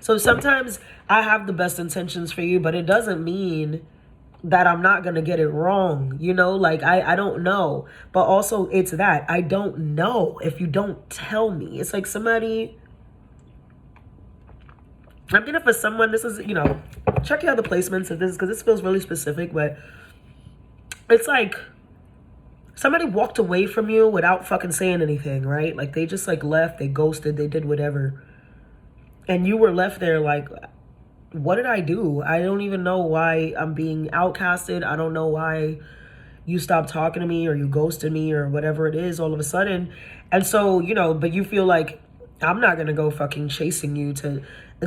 So sometimes I have the best intentions for you, but it doesn't mean that I'm not going to get it wrong. You know, like I don't know, but also it's that I don't know if you don't tell me. It's like somebody, I'm getting for someone, this is, you know, check your other placements of this, because this feels really specific, but it's like somebody walked away from you without fucking saying anything, right? Like they just like left, they ghosted, they did whatever. And you were left there like, what did I do? I don't even know why I'm being outcasted. I don't know why you stopped talking to me or you ghosted me or whatever it is all of a sudden. And so, you know, but you feel like I'm not going to go fucking chasing you to,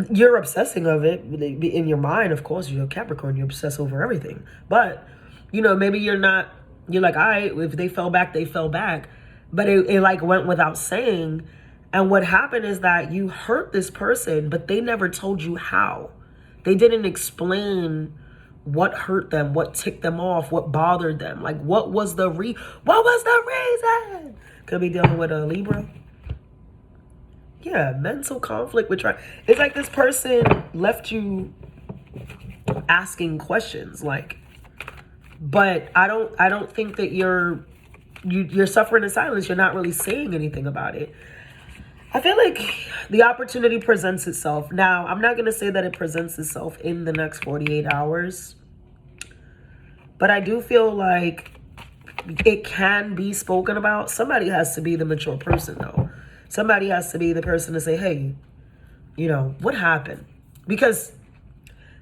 you're obsessing of it in your mind. Of course, you're a Capricorn, you obsess over everything. But, you know, maybe you're not, you're like, all right, if they fell back, they fell back. But it like went without saying. And what happened is that you hurt this person, but they never told you how. They didn't explain what hurt them, what ticked them off, what bothered them. Like, what was the reason? Could be dealing with a Libra. Yeah, mental conflict with it's like this person left you asking questions, like, but I don't think that you're suffering in silence. You're not really saying anything about it. I feel like the opportunity presents itself. Now, I'm not going to say that it presents itself in the next 48 hours, but I do feel like it can be spoken about. Somebody has to be the mature person, though. Somebody has to be the person to say, hey, you know, what happened? Because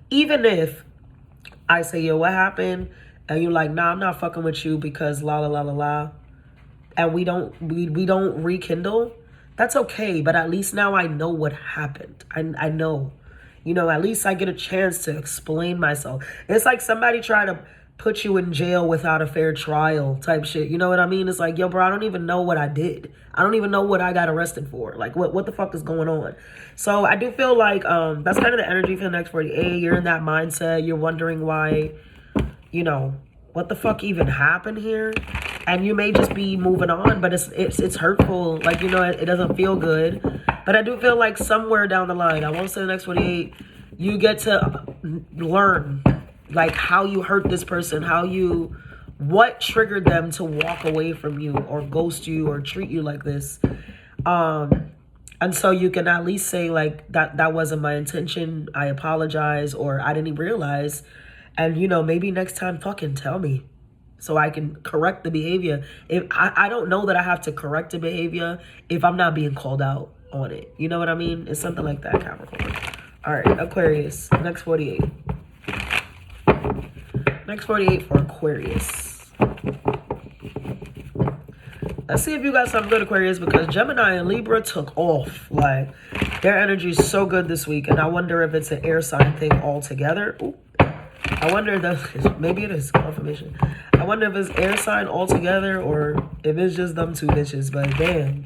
even if I say, yo, what happened? And you're like, nah, I'm not fucking with you because la la la la la. And we don't rekindle. That's okay. But at least now I know what happened. I know, you know, at least I get a chance to explain myself. It's like somebody trying to put you in jail without a fair trial type shit. You know what I mean? It's like, yo, bro, I don't even know what I did. I don't even know what I got arrested for. Like, what the fuck is going on? So I do feel like that's kind of the energy for the next 48. You're in that mindset. You're wondering why, you know, what the fuck even happened here? And you may just be moving on, but it's hurtful. Like, you know, it doesn't feel good. But I do feel like somewhere down the line, I won't say the next 48, you get to learn like how you hurt this person, what triggered them to walk away from you or ghost you or treat you like this. And so you can at least say like, that wasn't my intention. I apologize, or I didn't even realize. And, you know, maybe next time fucking tell me so I can correct the behavior. If I don't know that I have to correct the behavior if I'm not being called out on it. You know what I mean? It's something like that, Capricorn. All right, Aquarius, next 48. Next 48 for Aquarius. Let's see if you got something good, Aquarius, because Gemini and Libra took off. Like, their energy is so good this week, and I wonder if it's an air sign thing altogether. Ooh. I wonder if maybe it is confirmation. I wonder if it's air sign altogether or if it's just them two bitches. But damn,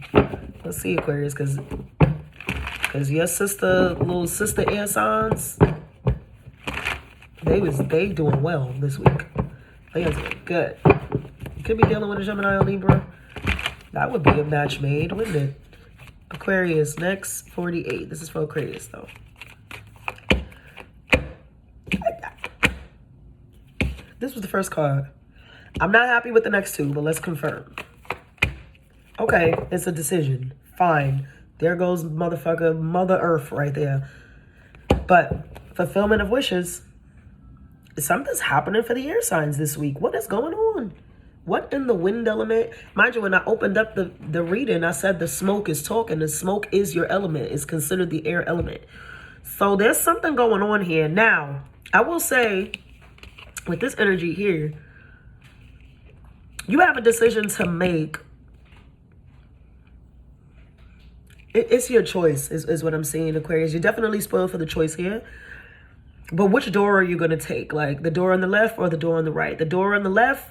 let's see, Aquarius, because your little sister air signs, they doing well this week. They are doing good. You could be dealing with a Gemini or Libra. That would be a match made, wouldn't it? Aquarius, next 48. This is for Aquarius, though. This was the first card. I'm not happy with the next two, but let's confirm. Okay, it's a decision. Fine. There goes motherfucker Mother Earth right there. But fulfillment of wishes. Something's happening for the air signs this week. What is going on? What in the wind element? Mind you, when I opened up the reading, I said the smoke is talking. The smoke is your element. It's considered the air element. So there's something going on here. Now, I will say, with this energy here, you have a decision to make. It's your choice, is what I'm saying, Aquarius. You're definitely spoiled for the choice here. But which door are you going to take? Like the door on the left or the door on the right? The door on the left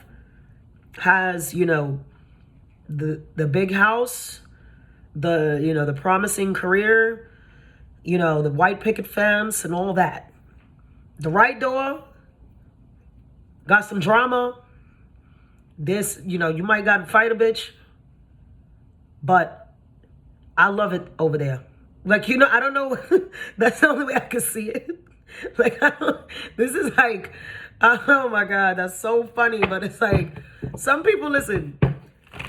has, you know, the big house, the promising career, you know, the white picket fence and all that. The right door got some drama. This, you know, you might got to fight a bitch, but I love it over there. Like, you know, I don't know. That's the only way I can see it. Like, this is like, oh my God, that's so funny. But it's like, some people, listen,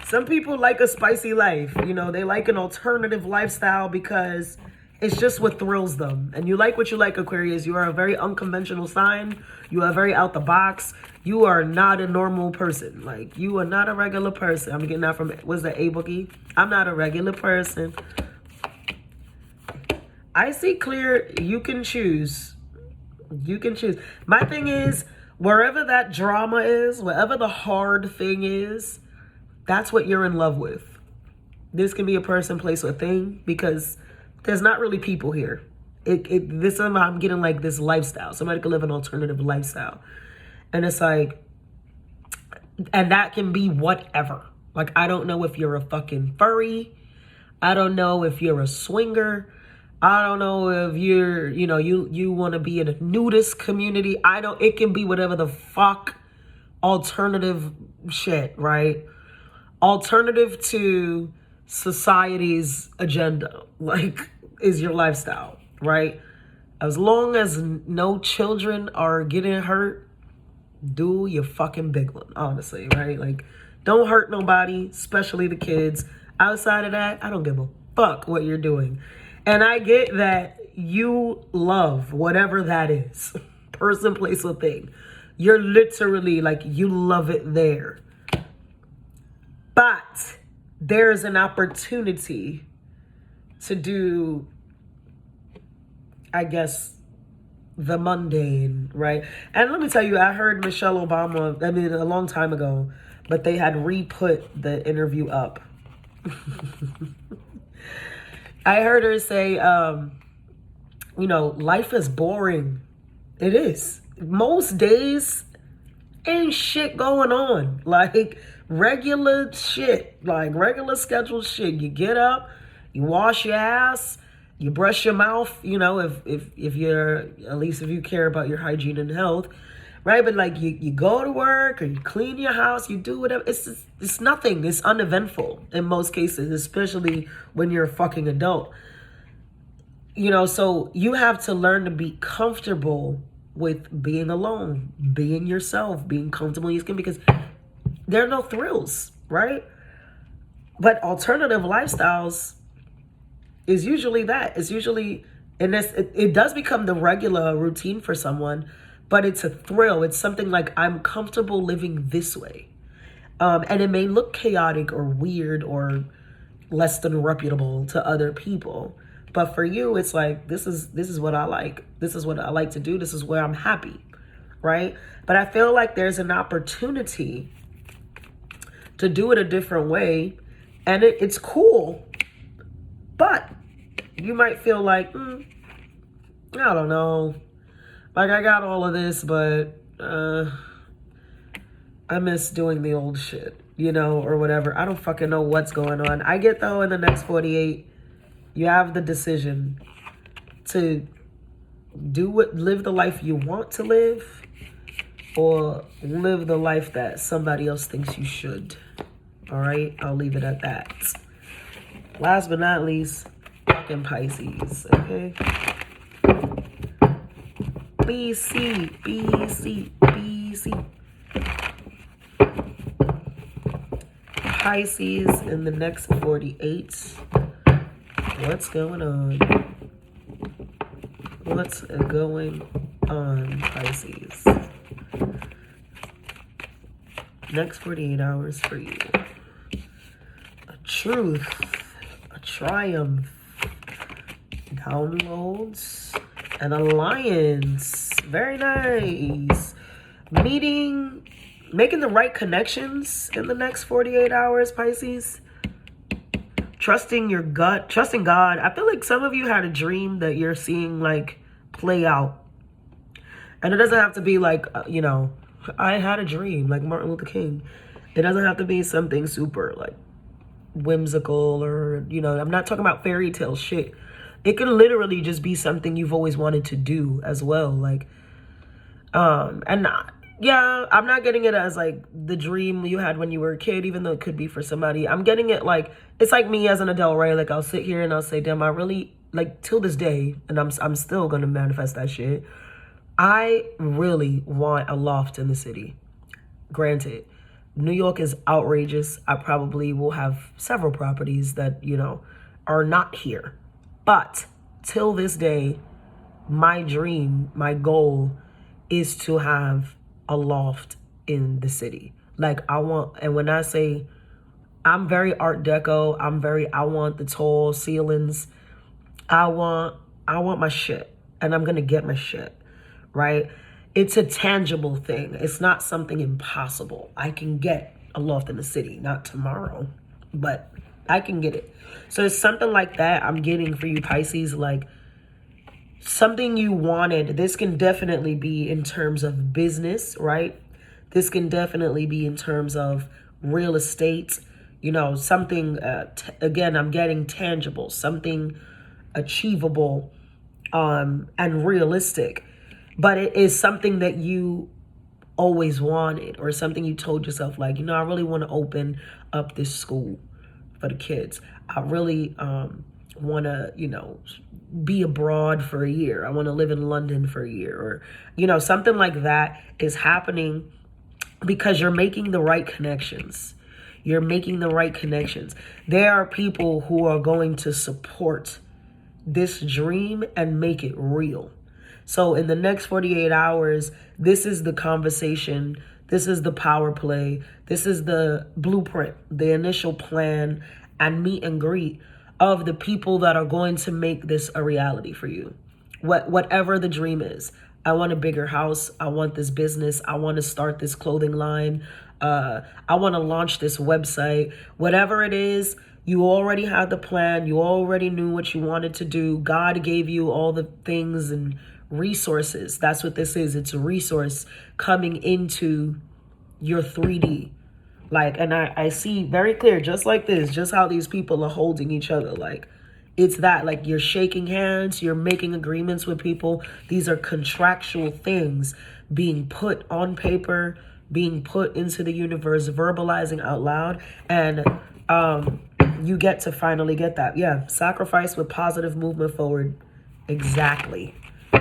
some people like a spicy life. You know, they like an alternative lifestyle because It's just what thrills them. And you like what you like, Aquarius. You are a very unconventional sign. You are very out the box. You are not a normal person. Like, you are not a regular person. I'm getting that from, what's that, A-Bookie? I'm not a regular person. I see clear. You can choose. You can choose. My thing is, wherever that drama is, wherever the hard thing is, that's what you're in love with. This can be a person, place, or thing, because there's not really people here. I'm getting like this lifestyle. Somebody could live an alternative lifestyle. And it's like, and that can be whatever. Like, I don't know if you're a fucking furry. I don't know if you're a swinger. I don't know if you're, you want to be in a nudist community. It can be whatever the fuck alternative shit, right? Alternative to society's agenda, like, is your lifestyle, right? As long as no children are getting hurt, do your fucking big one, honestly, right? Like, don't hurt nobody, especially the kids. Outside of that, I don't give a fuck what you're doing. And I get that you love whatever that is. Person, place, or thing. You're literally, like, you love it there. But there's an opportunity to do, I guess, the mundane, right? And let me tell you, I heard Michelle Obama, a long time ago, but they had re-put the interview up. I heard her say, life is boring. It is. Most days ain't shit going on. Like, regular shit, like regular scheduled shit. You get up, you wash your ass, you brush your mouth, if you're, at least if you care about your hygiene and health, right? But like, you go to work, or you clean your house, you do whatever. It's nothing. It's uneventful in most cases, especially when you're a fucking adult. So you have to learn to be comfortable with being alone, being yourself, being comfortable in your skin, because there are no thrills, right? But alternative lifestyles is usually that. It's usually, and it does become the regular routine for someone, but it's a thrill. It's something like, I'm comfortable living this way. And it may look chaotic or weird or less than reputable to other people. But for you, it's like, this is what I like. This is what I like to do. This is where I'm happy, right? But I feel like there's an opportunity to do it a different way, and it's cool, but you might feel like, I don't know, like, I got all of this, but I miss doing the old shit, or whatever. I don't fucking know what's going on. I get, though, in the next 48, you have the decision to live the life you want to live, or live the life that somebody else thinks you should. All right, I'll leave it at that. Last but not least, fucking Pisces, okay? BC. Pisces in the next 48. What's going on? What's going on, Pisces? Next 48 hours for you. A truth, a triumph, downloads, an alliance. Very nice. Making the right connections in the next 48 hours, Pisces. Trusting your gut, trusting God. I feel like some of you had a dream that you're seeing, like, play out. And it doesn't have to be like, I had a dream, like Martin Luther King. It doesn't have to be something super, like, whimsical or, I'm not talking about fairy tale shit. It could literally just be something you've always wanted to do as well. Like, I'm not getting it as, like, the dream you had when you were a kid, even though it could be for somebody. I'm getting it like, it's like me as an adult, right? Like, I'll sit here and I'll say, damn, I really, like, till this day, and I'm still going to manifest that shit. I really want a loft in the city. Granted, New York is outrageous. I probably will have several properties that, are not here. But till this day, my dream, my goal is to have a loft in the city. Like I want, and when I say I'm very Art Deco, I want the tall ceilings. I want my shit, and I'm gonna get my shit, right? It's a tangible thing. It's not something impossible. I can get a loft in the city, not tomorrow, but I can get it. So it's something like that I'm getting for you Pisces, like something you wanted. This can definitely be in terms of business, right? This can definitely be in terms of real estate, you know, something, again, I'm getting tangible, something achievable, and realistic, but it is something that you always wanted, or something you told yourself, like, you know, I really want to open up this school for the kids. I really want to, you know, be abroad for a year. I want to live in London for a year, or, you know, something like that is happening because you're making the right connections. You're making the right connections. There are people who are going to support this dream and make it real. So in the next 48 hours, this is the conversation. This is the power play. This is the blueprint, the initial plan and meet and greet of the people that are going to make this a reality for you. Whatever the dream is. I want a bigger house. I want this business. I want to start this clothing line. I want to launch this website. Whatever it is, you already had the plan. You already knew what you wanted to do. God gave you all the things and resources. That's what this is. It's a resource coming into your 3D. Like, and I see very clear, just like this, just how these people are holding each other. Like, it's that, like, you're shaking hands, you're making agreements with people. These are contractual things being put on paper, being put into the universe, verbalizing out loud. And you get to finally get that. Yeah, sacrifice with positive movement forward. Exactly.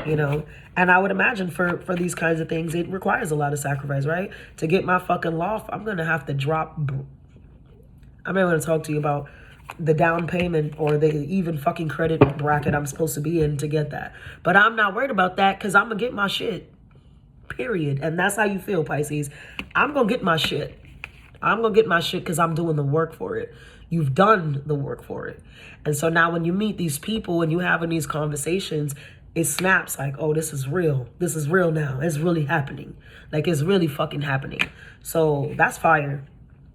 You know, and I would imagine for these kinds of things, it requires a lot of sacrifice, right? To get my fucking loft, I'm going to have to drop. I'm not going to talk to you about the down payment or the even fucking credit bracket I'm supposed to be in to get that. But I'm not worried about that because I'm going to get my shit, period. And that's how you feel, Pisces. I'm going to get my shit. I'm going to get my shit because I'm doing the work for it. You've done the work for it. And so now when you meet these people and you having these conversations, it snaps like, oh, this is real. This is real now. It's really happening. Like, it's really fucking happening. So that's fire.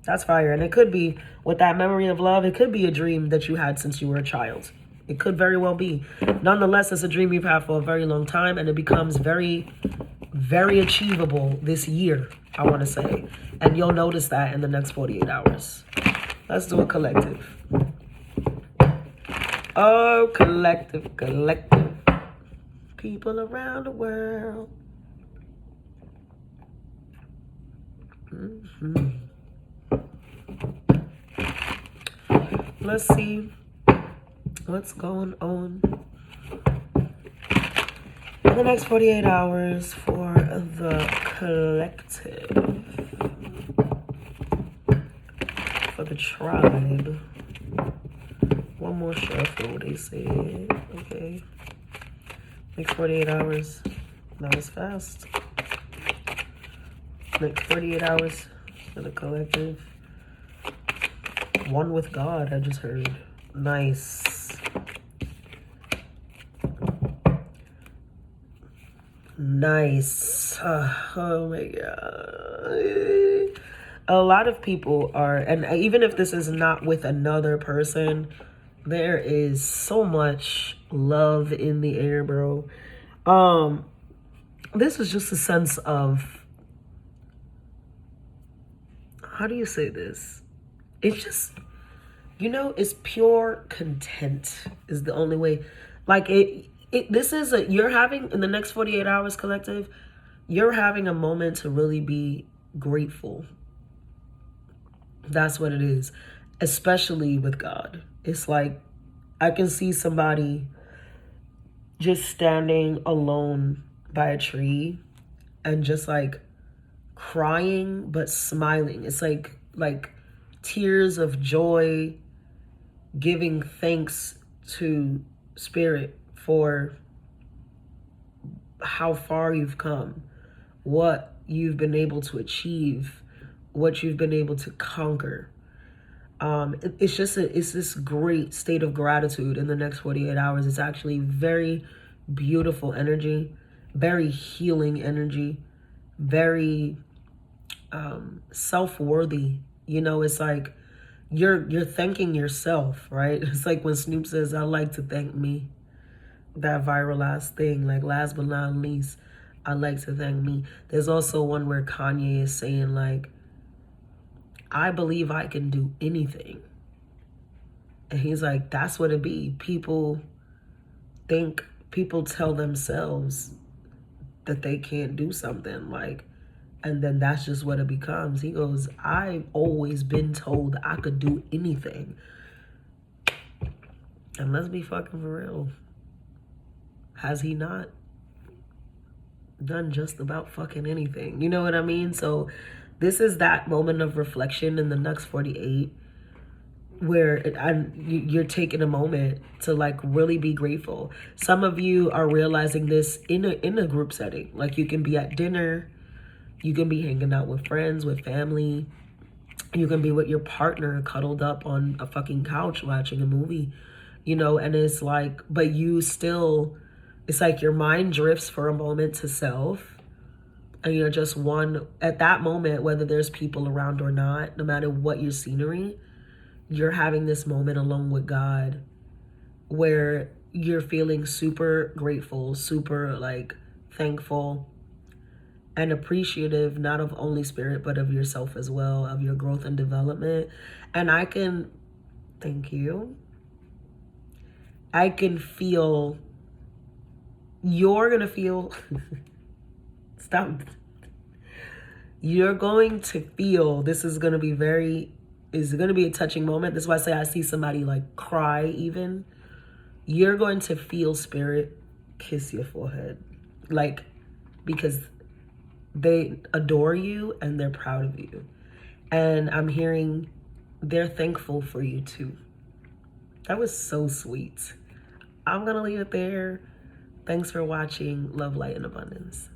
That's fire. And it could be, with that memory of love, it could be a dream that you had since you were a child. It could very well be. Nonetheless, it's a dream you've had for a very long time, and it becomes very, very achievable this year, I want to say. And you'll notice that in the next 48 hours. Let's do a collective. Oh, collective, collective. People around the world. Let's see what's going on in the next 48 hours for the collective, for the tribe. One more shuffle, they said. Okay. Next 48 hours. That was fast. Next 48 hours for the collective. One with God, I just heard. Nice. Nice. Oh my God. A lot of people are, and even if this is not with another person, there is so much love in the air, bro. This is just a sense of, how do you say this? It's just, you know, it's pure content is the only way. Like this is you're having, in the next 48 hours, collective, you're having a moment to really be grateful. That's what it is, especially with God. It's like, I can see somebody just standing alone by a tree and just like crying but smiling. It's like tears of joy, giving thanks to Spirit for how far you've come, what you've been able to achieve, what you've been able to conquer. It's this great state of gratitude in the next 48 hours. It's actually very beautiful energy, very healing energy, very self-worthy. You know, it's like you're thanking yourself, right? It's like when Snoop says, "I like to thank me." That viral last thing, like last but not least, I like to thank me. There's also one where Kanye is saying like, I believe I can do anything. And he's like, that's what it be. People tell themselves that they can't do something, like, and then that's just what it becomes. He goes, I've always been told I could do anything. And let's be fucking for real. Has he not done just about fucking anything? You know what I mean? So this is that moment of reflection in the next 48 where you're taking a moment to like really be grateful. Some of you are realizing this in a group setting. Like you can be at dinner, you can be hanging out with friends, with family, you can be with your partner cuddled up on a fucking couch watching a movie, you know, and it's like, but you still, it's like your mind drifts for a moment to self, and you're just one at that moment, whether there's people around or not, no matter what your scenery, you're having this moment alone with God where you're feeling super grateful, super like thankful and appreciative, not of only spirit, but of yourself as well, of your growth and development. And I can, thank you. I can feel, you're going to feel, stop. You're going to feel, this is going to be a touching moment. That's why I say I see somebody like cry even. You're going to feel spirit kiss your forehead. Like, because they adore you and they're proud of you. And I'm hearing they're thankful for you too. That was so sweet. I'm going to leave it there. Thanks for watching. Love, light, and abundance.